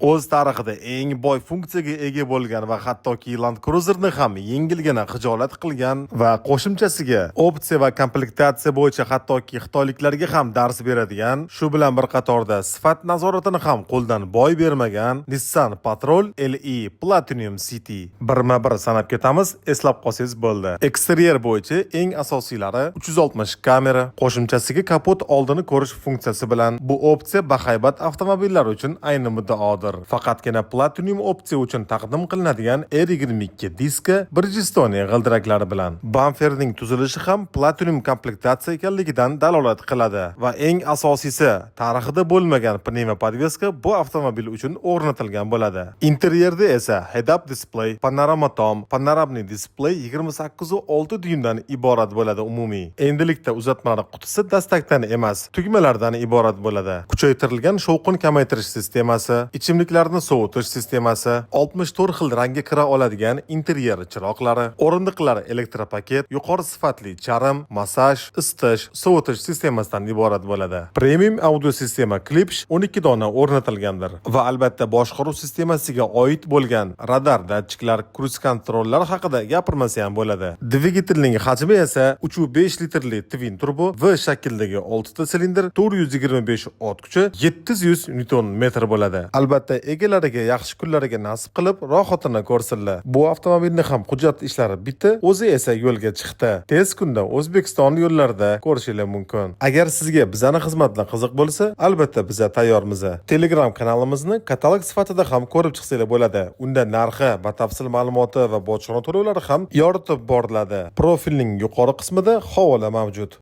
O'z tarixida eng boy funksiyaga ega bo'lgan va hattoki Land Cruiser'ni ham yengilgina xijolat qilgan va qo'shimchasiga opsiya va komplektatsiya bo'yicha hattoki xitoyliklarga ham dars beradigan, shu bilan bir qatorda sifat nazoratini ham qo'ldan boy bermagan Nissan Patrol LE Platinum City. Birma-bir sanab ketamiz, eslab qolsangiz bo'ldi. Eksteryer bo'yicha eng asosiylari 360 kamera, qo'shimchasiga kapot oldini ko'rish funksiyasi bilan. Bu opsiya bahaybat avtomobillar uchun ayni muddaodir. Faqatgina Platinum opsiya uchun taqdim qilinadigan R22 diska Bridgestone g'ildiraklari bilan. Bamperning tuzilishi ham Platinum komplektatsiya ekanligidan dalolat qiladi va eng asosiysi, tarixida bo'lmagan pnevmopodveska bu avtomobil uchun o'rnatilgan bo'ladi. Interyerda esa head-up display, panorama tom, panoramli display 28.6 dyuymdan iborat bo'ladi umumiy. Endilikda uzatmalar qutisi dastakdan emas, tugmalardan iborat bo'ladi. Kuchaytirilgan shovqin kamaytirish sistemasi, ichimliklarni sovutish sistemasi, 64 xil rangga kira oladigan interyer chiroqlari, o'rindiqlar elektropaket, yuqori sifatli charm, massaj, isitish, sovutish sistemasidan iborat bo'ladi. Premium audio sistema Klipsh 12 dona o'rnatilgandir va albatta boshqaruv sistemasiga oid bo'lgan radar datchiklar, kruz kontrollar haqida gapirmasa ham bo'ladi. Dvigatelning hajmi esa 3.5 litrli twin turbo V shakldagi 6 ta silindr, 425 ot kuchi, 700 Nm bo'ladi. Albatta egalariga yaxshi kunlariga nasib qilib rohatini ko'rsinlar. Bu avtomobilni ham hujjat ishlari bitdi, o'zi esa yo'lga chiqdi. Tez kunda O'zbekiston yo'llarida ko'rishingiz mumkin. Agar sizga bizning xizmatlar qiziq bo'lsa, albatta biz tayyormiz. Telegram kanalimizni katalog sifatida ham ko'rib chiqsangiz bo'ladi. Unda narxi, batafsil ma'lumoti va bojxona to'lovlari ham yoritib boriladi. Profilning yuqori qismida havola mavjud.